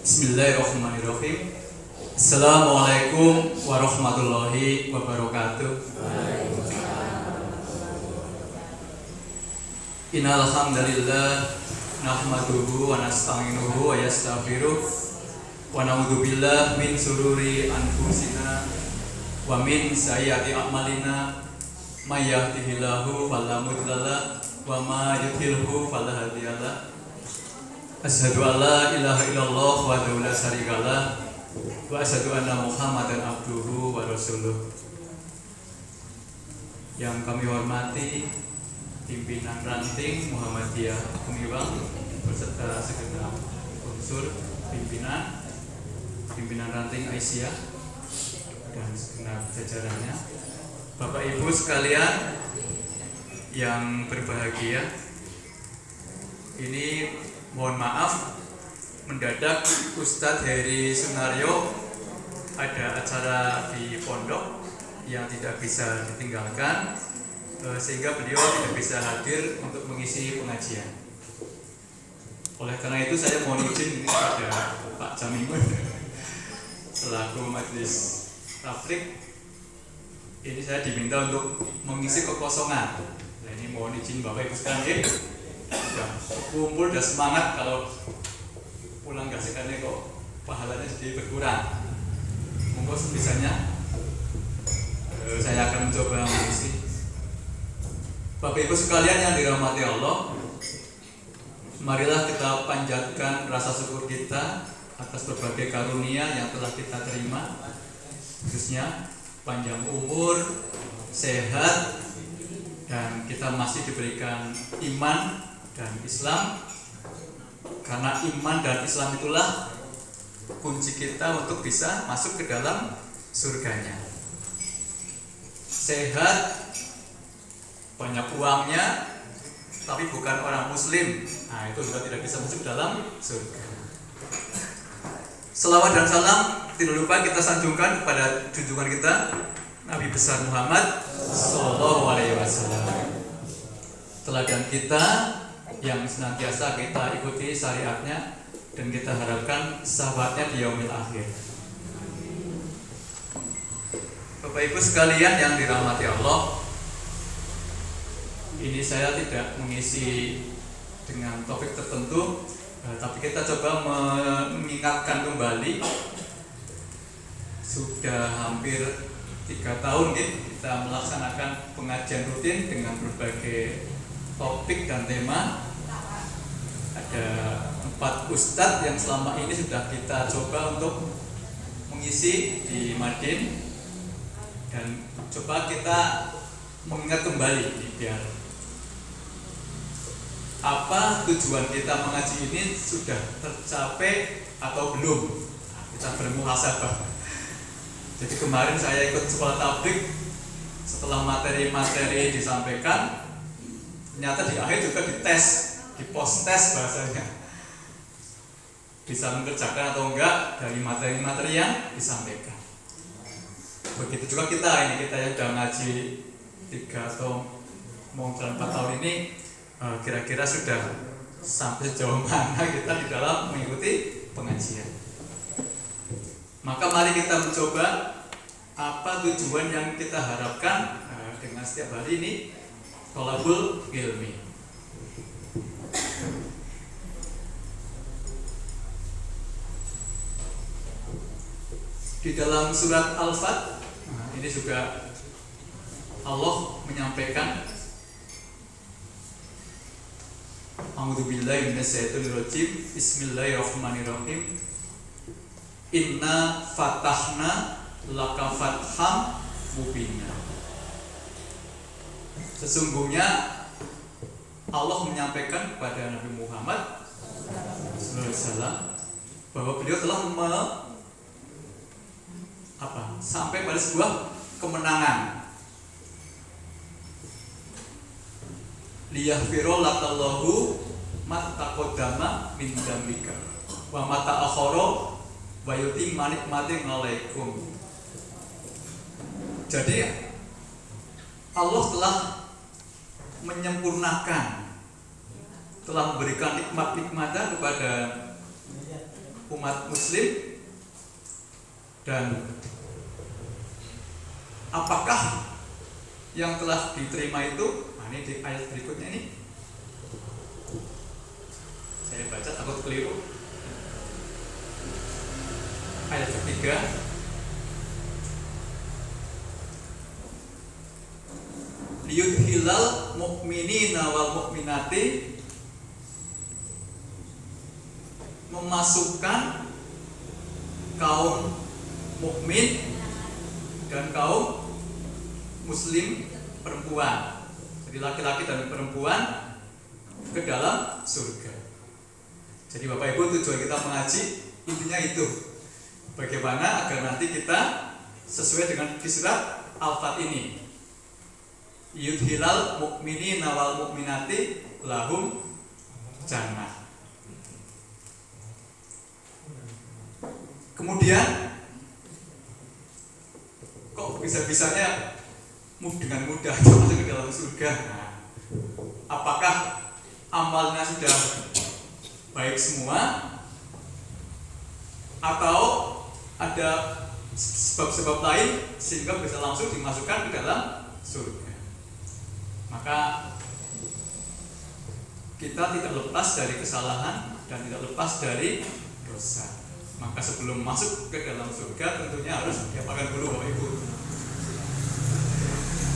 Bismillahirrahmanirrahim. Assalamualaikum warahmatullahi wabarakatuh. Innal hamdalillah nahmaduhu wa nasta'inuhu wa yastaghfiruh wa na'udzu billahi min sururi anfusina wa min sayyiati a'malina may yahdihillahu fala mudhillalah wa may yudhlilhu fala hadiyalah. Asyhadu an la ilaha illallah wahdahu la syarikalah wa asyhadu anna Muhammadan abduhu wa rasuluh. Yang kami hormati pimpinan ranting Muhammadiyah Kumiwang beserta segenap unsur pimpinan ranting Aisyah dan segenap jajarannya, Bapak Ibu sekalian yang berbahagia. Ini mohon maaf mendadak Ustadz Heri Sunario ada acara di pondok yang tidak bisa ditinggalkan, sehingga beliau tidak bisa hadir untuk mengisi pengajian. Oleh karena itu saya mohon izin ini kepada Pak Jamimun selaku majelis tafrik, ini saya diminta untuk mengisi kekosongan. Nah, ini mohon izin Bapak Ibu sekalian, sudah kumpul, sudah semangat, kalau pulang gak sekali kok pahalanya jadi berkurang. Monggo sebisanya saya akan mencoba mengisi. Bapak Ibu sekalian yang dirahmati Allah, marilah kita panjatkan rasa syukur kita atas berbagai karunia yang telah kita terima, khususnya panjang umur, sehat, dan kita masih diberikan iman dan Islam. Karena iman dan Islam itulah kunci kita untuk bisa masuk ke dalam surganya. Sehat, banyak uangnya, tapi bukan orang muslim, nah itu juga tidak bisa masuk dalam surga. Selawat dan salam tidak lupa kita sanjungkan kepada junjungan kita Nabi besar Muhammad Sallallahu Alaihi Wasallam, teladan kita yang senantiasa kita ikuti syariatnya dan kita harapkan sahabatnya di yaumil akhir. Bapak Ibu sekalian yang dirahmati Allah, ini saya tidak mengisi dengan topik tertentu, tapi kita coba mengingatkan kembali. Sudah hampir 3 tahun kita melaksanakan pengajian rutin dengan berbagai topik dan tema. Ada 4 ustadz yang selama ini sudah kita coba untuk mengisi di Madin, dan coba kita mengingat kembali biar apa tujuan kita mengaji ini sudah tercapai atau belum. Nah, kita bermuhasabah. Jadi kemarin saya ikut sekolah tablik, setelah materi-materi disampaikan, ternyata di akhir juga dites, di post tes bahasanya, bisa mengerjakan atau enggak dari materi-materi yang disampaikan. Begitu juga kita yang sudah ngaji 3 atau mau 4 tahun ini, kira-kira sudah sampai sejauh mana kita di dalam mengikuti pengajian. Maka mari kita mencoba apa tujuan yang kita harapkan dengan setiap hari ini thalabul ilmi. Di dalam surat Al-Fat, ini juga Allah menyampaikan, A'udzubillahi minasyaitonirrajim, Bismillahirrahmanirrahim. Inna fatahna laka fatham mubina. Sesungguhnya Allah menyampaikan kepada Nabi Muhammad SAW bahwa beliau telah sampai pada sebuah kemenangan. Liyahfiro lakallahu mattaqaddama min dzambika wa mata'akhara wa yutimma nikmatihi 'alaikum. Jadi Allah telah menyempurnakan, telah memberikan nikmat-nikmatnya kepada umat muslim. Dan apakah yang telah diterima itu? Nah, ini di ayat berikutnya ini saya baca takut keliru. Ayat ketiga, liyudhilal mu'minina wal mu'minati, memasukkan kaum mukmin dan kaum muslim perempuan, jadi laki-laki dan perempuan, ke dalam surga. Jadi Bapak Ibu, tujuan kita mengaji intinya itu, bagaimana agar nanti kita sesuai dengan di surat Al-Fat ini, yudhilal mu'minina wal mu'minati lahum jannah. Kemudian kok bisa-bisanya dengan mudah masuk ke dalam surga? Nah, apakah amalnya sudah baik semua, atau ada sebab-sebab lain sehingga bisa langsung dimasukkan ke dalam surga? Maka kita tidak lepas dari kesalahan dan tidak lepas dari dosa. Maka sebelum masuk ke dalam surga tentunya harus diapakan dulu Bapak Ibu?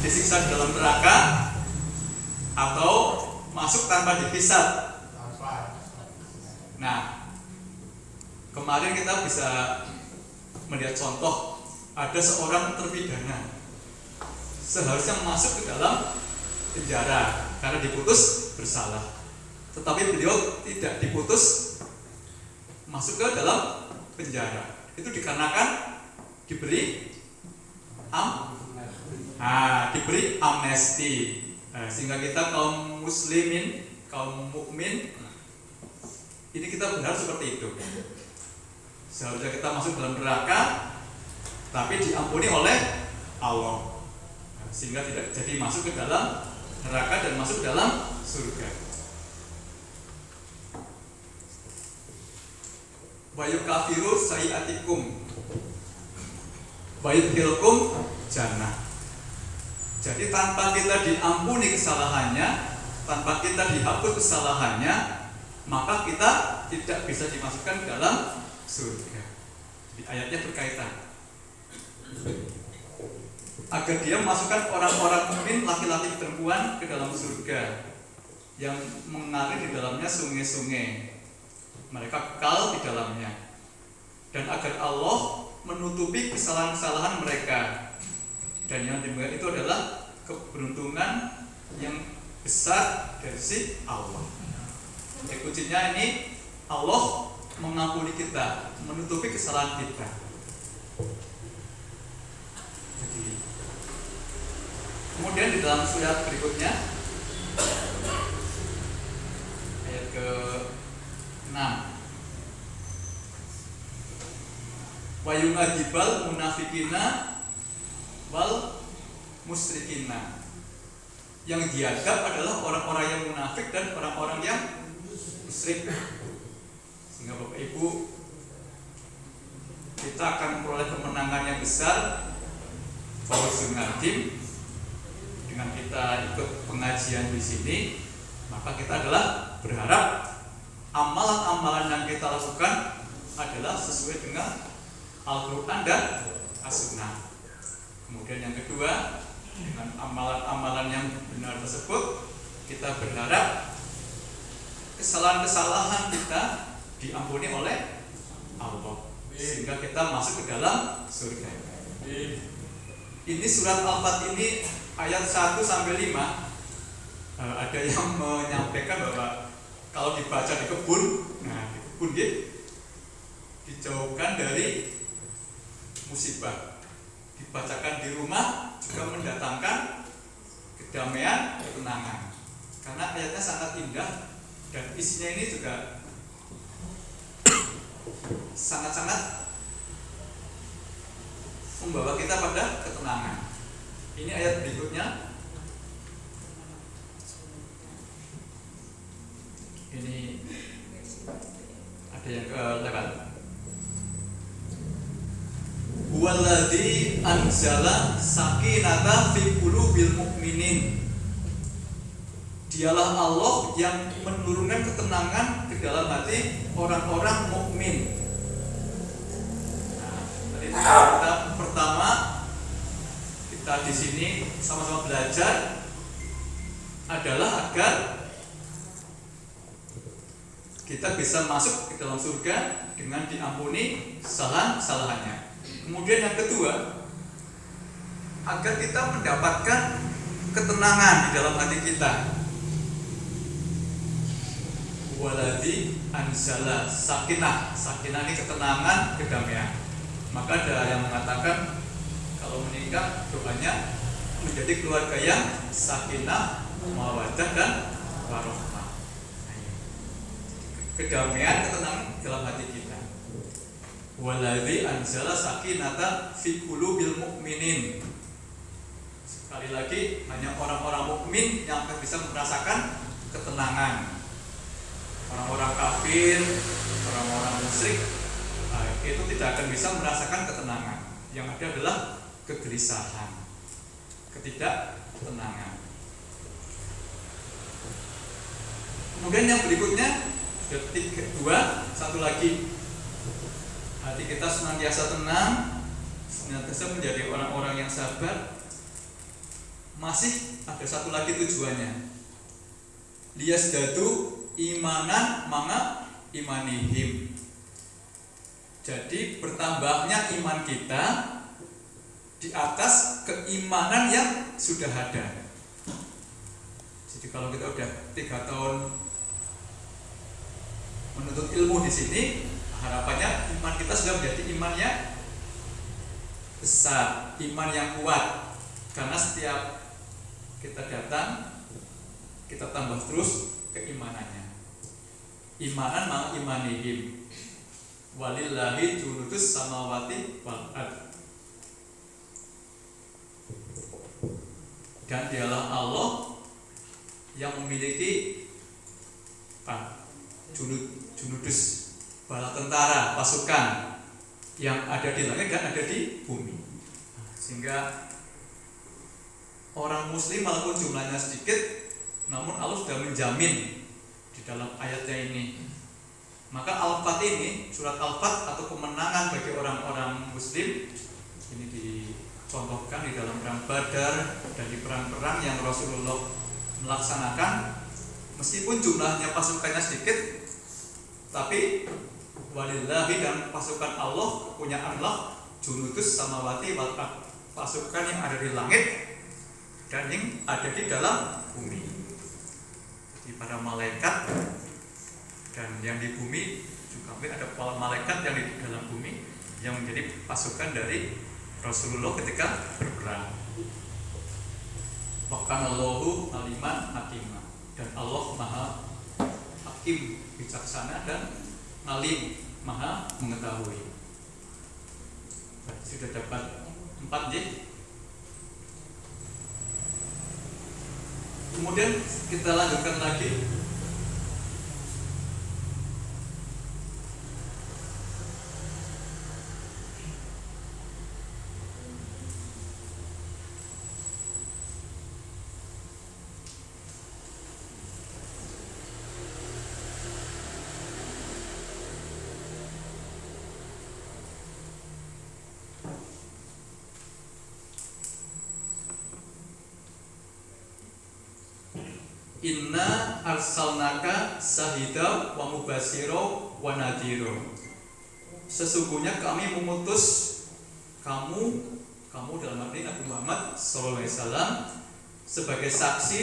Disiksa di dalam neraka atau masuk tanpa dihisab. Nah, kemarin kita bisa melihat contoh, ada seorang terpidana seharusnya masuk ke dalam penjara karena diputus bersalah, tetapi beliau tidak diputus masuk ke dalam penjara. Itu dikarenakan diberi diberi amnesti. Sehingga kita kaum muslimin, kaum mukmin, ini kita benar seperti itu. Seharusnya kita masuk dalam neraka, tapi diampuni oleh Allah, sehingga tidak jadi masuk ke dalam neraka dan masuk dalam surga. Wa yukafiru sayiatikum wa yudkhilkum jannah. Jadi tanpa kita diampuni kesalahannya, tanpa kita dihapus kesalahannya, maka kita tidak bisa dimasukkan ke dalam surga. Jadi ayatnya berkaitan. Agar dia memasukkan orang-orang mukmin laki-laki perempuan ke dalam surga yang mengalir di dalamnya sungai-sungai. Mereka kekal di dalamnya. Dan agar Allah menutupi kesalahan-kesalahan mereka. Dan yang demikian itu adalah keberuntungan yang besar dari si Allah. Jadi kuncinya ini, Allah mengampuni kita, menutupi kesalahan kita. Jadi, kemudian di dalam surat berikutnya, ayat ke-6, wa yungajibal munafikina wal musyrikina. Yang diadab adalah orang-orang yang munafik dan orang-orang yang musyrik. Sehingga Bapak Ibu, kita akan memperoleh kemenangan yang besar Fawzun Nadim dengan kita ikut pengajian di sini. Maka kita adalah berharap amalan-amalan yang kita lakukan adalah sesuai dengan Al-Quran dan As-Sunnah. Kemudian yang kedua, dengan amalan-amalan yang benar tersebut, kita berharap kesalahan-kesalahan kita diampuni oleh Allah, sehingga kita masuk ke dalam surga. Ini surat Al-Fat ini ayat 1-5. Ada yang menyampaikan bahwa kalau dibaca di kebun, nah di kebun dijauhkan dari musibah. Dibacakan di rumah juga mendatangkan kedamaian, ketenangan. Karena ayatnya sangat indah dan isinya ini juga sangat-sangat membawa kita pada ketenangan. Ini ayat berikutnya. Ini ada yang kelewat. Huwaladzi anzala sakinata fi qulubil mu'minin. Dialah Allah yang menurunkan ketenangan ke dalam hati orang-orang mukmin. Nah, tadi kita pertama kita di sini sama-sama belajar adalah agar kita bisa masuk ke dalam surga dengan diampuni kesalahan-kesalahannya. Kemudian yang kedua, agar kita mendapatkan ketenangan di dalam hati kita. Waladzi anzala sakinah. Sakinah ini ketenangan, kedamaian. Maka ada yang mengatakan kalau menikah doanya menjadi keluarga yang sakinah, mawaddah dan warahmah. Kedamaian, ketenangan dalam hati kita. Waladzi anzala sakinata fi qulubil mu'minin. Sekali lagi, hanya orang-orang mukmin yang akan bisa merasakan ketenangan. Orang-orang kafir, orang-orang musyrik, itu tidak akan bisa merasakan ketenangan. Yang ada adalah kegelisahan, ketidaktenangan. Kemudian yang berikutnya, satu lagi, hati kita senantiasa tenang, senantiasa menjadi orang-orang yang sabar. Masih ada satu lagi tujuannya, liyazdadu imanan manga imanihim. Jadi bertambahnya iman kita di atas keimanan yang sudah ada. Jadi kalau kita udah 3 tahun menuntut ilmu di sini, harapannya iman kita sudah menjadi iman yang besar, iman yang kuat. Karena setiap kita datang, kita tambah terus keimanannya. Imanan ma imanihim. Walillahi junudus samawati wal ard. Dan dialah Allah yang memiliki junudus, bala tentara, pasukan yang ada di langit dan ada di bumi. Sehingga orang muslim walaupun jumlahnya sedikit, namun Allah sudah menjamin di dalam ayatnya ini. Maka Al-Fat ini, surat Al-Fat atau kemenangan bagi orang-orang muslim, ini dicontohkan di dalam perang Badar dan di perang-perang yang Rasulullah melaksanakan. Meskipun jumlahnya pasukannya sedikit, tapi walillahi dan pasukan Allah punya Allah junudus samawati wal ard, pasukan yang ada di langit dan yang ada di dalam bumi. Jadi para malaikat dan yang di bumi juga ada malaikat yang di dalam bumi yang menjadi pasukan dari Rasulullah ketika berperang. Wakanallahu aliman hakimah, dan Allah maha hakim, bijaksana, dan alim, maha mengetahui. Sudah dapat 4 j. Kemudian kita lanjutkan lagi. Inna arsalnaka sahida wa mubasiro wa nadhiro. Sesungguhnya kami mengutus kamu dalam arti Nabi Muhammad SAW sebagai saksi,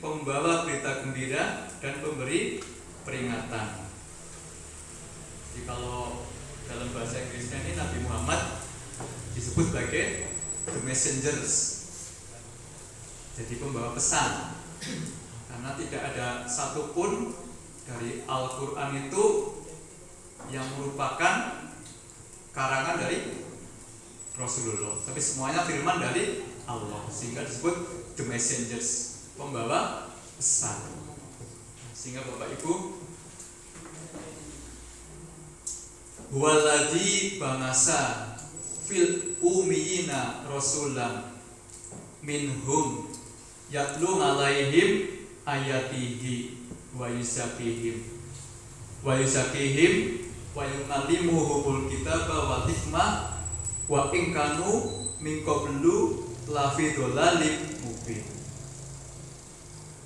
pembawa berita gembira dan pemberi peringatan. Jadi kalau dalam bahasa Inggrisnya ini Nabi Muhammad disebut sebagai the messengers, jadi pembawa pesan. Karena tidak ada satupun dari Al-Quran itu yang merupakan karangan dari Rasulullah, tapi semuanya firman dari Allah, sehingga disebut the messengers, pembawa pesan. Sehingga Bapak Ibu, huwaladzi bangasa fil umiyina rasulam minhum yatlu alaihim ayatihi wa yuzakihim wa yu'allimuhumul kitaba wal hikmah wa in kanu min qablu la fi dhalalim mubin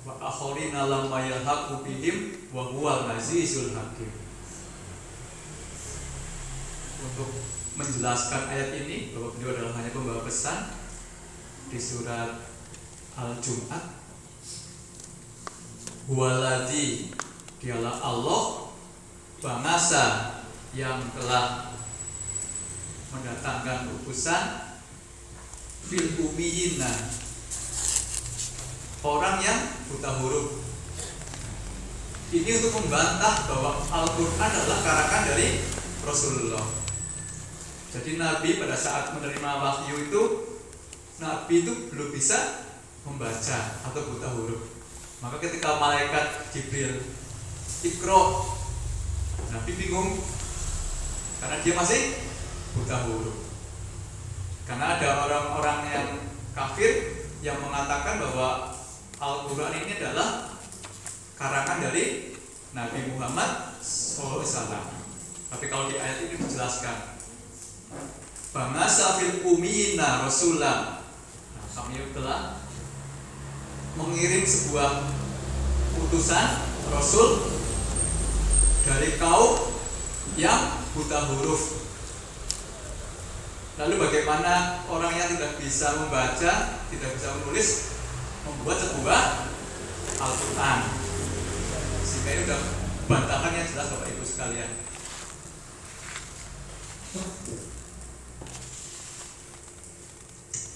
wa akharina lamma yalhaqu bihim wa huwal azizul hakim. Untuk menjelaskan ayat ini bahwa beliau adalah hanya pembawa pesan di surat Al-Jum'at, huwaladzi, dialah Allah, bangsa yang telah mendatangkan utusan, fil umiyina, orang yang buta huruf. Ini untuk membantah bahwa Al-Quran adalah karangan dari Rasulullah. Jadi Nabi pada saat menerima wahyu itu, Nabi itu belum bisa membaca atau buta huruf. Maka ketika malaikat Jibril Iqra, Nabi bingung karena dia masih buta huruf. Karena ada orang-orang yang kafir yang mengatakan bahwa Al-Quran ini adalah karangan dari Nabi Muhammad SAW. Tapi kalau di ayat ini dijelaskan, bangsa fil umina rasulam. Nah, kami telah mengirim sebuah utusan Rasul dari kaum yang buta huruf. Lalu bagaimana orang yang tidak bisa membaca, tidak bisa menulis, membuat sebuah Al-Quran? Sehingga ini sudah bantahan yang jelas Bapak Ibu sekalian.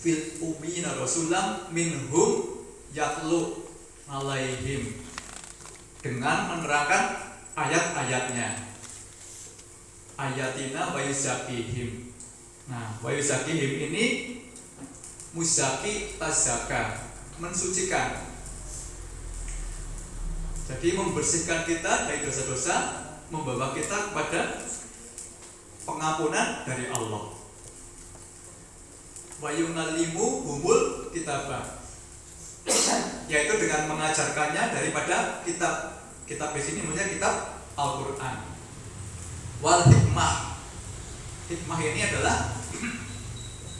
Fil umina rasulam minhum yatlu alaihim, dengan menerangkan ayat-ayatnya. Ayatina wa yuzakihim. Nah, wa yuzakihim ini muzaki tazaka, mensucikan. Jadi membersihkan kita dari dosa-dosa, membawa kita kepada pengampunan dari Allah. Wa yu'allimuhumul kitabah, yaitu dengan mengajarkannya daripada kitab. Kitab di sini maksudnya kitab Al-Quran. Wal hikmah. Hikmah ini adalah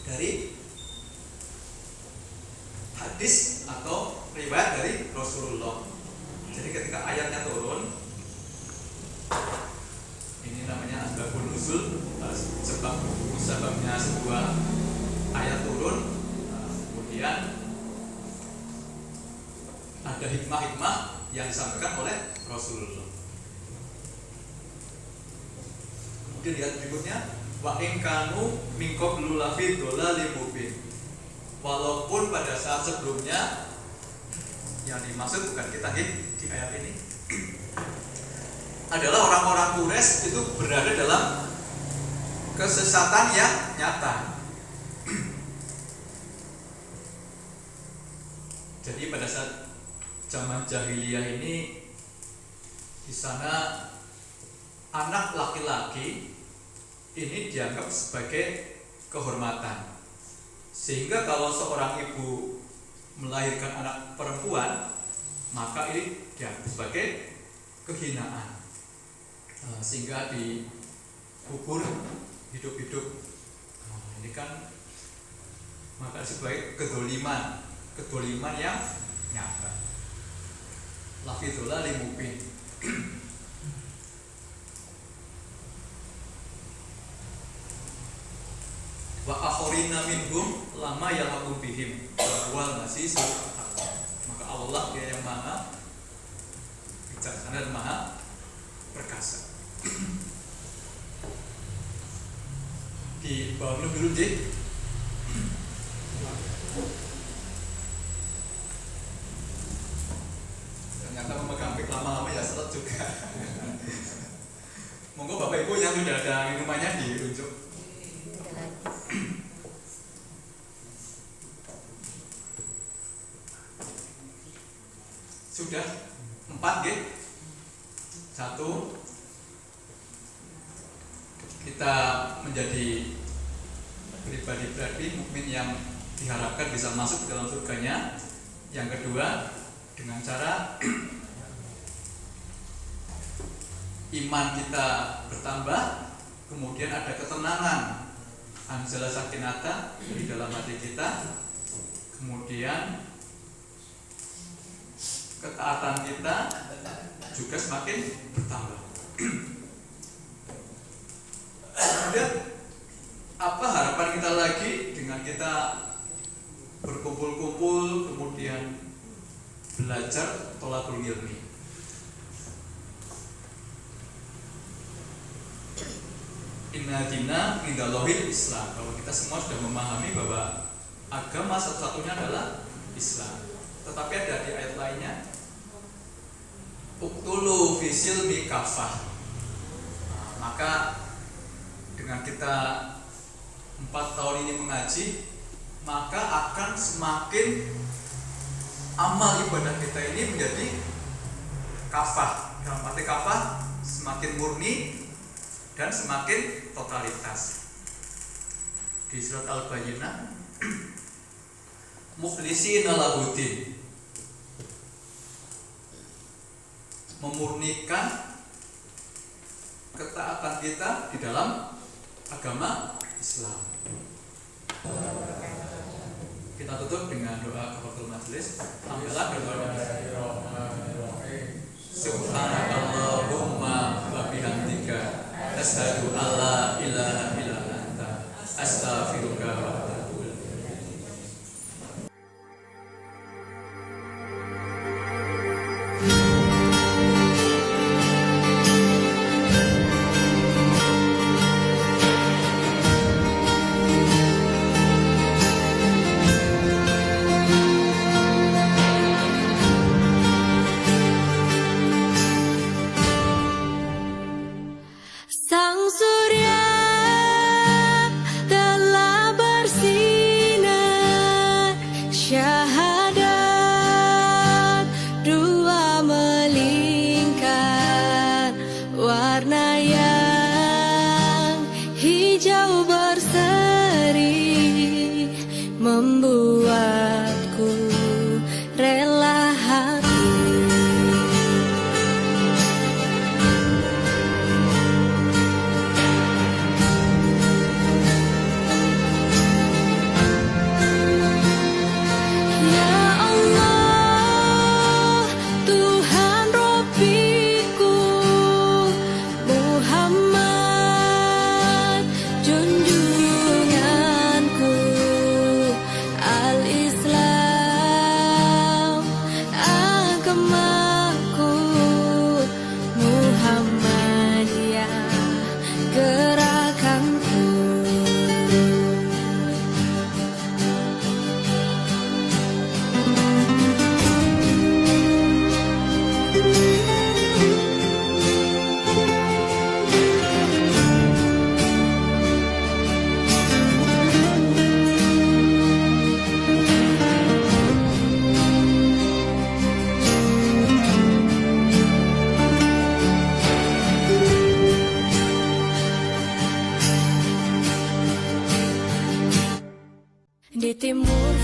dari hadis atau riwayat dari Rasulullah. Jadi ketika ayatnya turun, ini namanya asbabun nuzul, sebabnya sebuah ayat turun, kemudian ada hikmah-hikmah yang disampaikan oleh Rasulullah. Kemudian lihat berikutnya, wa in kanu min qablu lafi dhalalim mubin. Walaupun pada saat sebelumnya, yang dimaksud bukan kita di ayat ini, adalah orang-orang Quraisy itu berada dalam kesesatan yang nyata. Jadi pada saat zaman jahiliyah ini, di sana anak laki-laki ini dianggap sebagai kehormatan, sehingga kalau seorang ibu melahirkan anak perempuan, maka ini dianggap sebagai kehinaan, sehingga dikubur hidup-hidup. Nah, ini kan maka sebagai kedoliman yang nyata. Lafidullah limupin. Wa akhorina minhum lama yalhaqu bihim wal masih. Maka Allah dia yang maha bijaksana dan maha perkasa. Di bawah dulu deh. Ternyata memegang pik lama-lama ya seret juga. Monggo Bapak Ibu yang sudah ada minumannya diunjuk. Sudah 4 G. 1, kita menjadi pribadi-pribadi mukmin yang diharapkan bisa masuk ke dalam surganya. Yang kedua, dengan cara iman kita bertambah, kemudian ada ketenangan, anzala sakinata di dalam hati kita, kemudian ketaatan kita juga semakin bertambah. Kemudian apa harapan kita lagi dengan kita berkumpul-kumpul kemudian belajar thalabul ilmi? Inna dina indallahil Islam. Kalau kita semua sudah memahami bahwa agama satu-satunya adalah Islam. Tetapi ada di ayat lainnya, uktulu fisil mi kafah. Maka dengan kita 4 tahun ini mengaji, maka akan semakin amal ibadah kita ini menjadi kafah. Dalam arti kafah semakin murni dan semakin totalitas. Di surat Al-Bayyinah, mukhlishina lahuddin, memurnikan ketaatan kita di dalam agama Islam. Kita tutup dengan doa kafaratul majelis. Alhamdulillah, subhanakallahumma wa bihamdika asyhadu alla ilaha illa anta astaghfiruka wa atubu ilaik. Sang surya telah bersinar, syahadat dua melingkar, warna yang hijau berseri membuatku rela hati. Di timur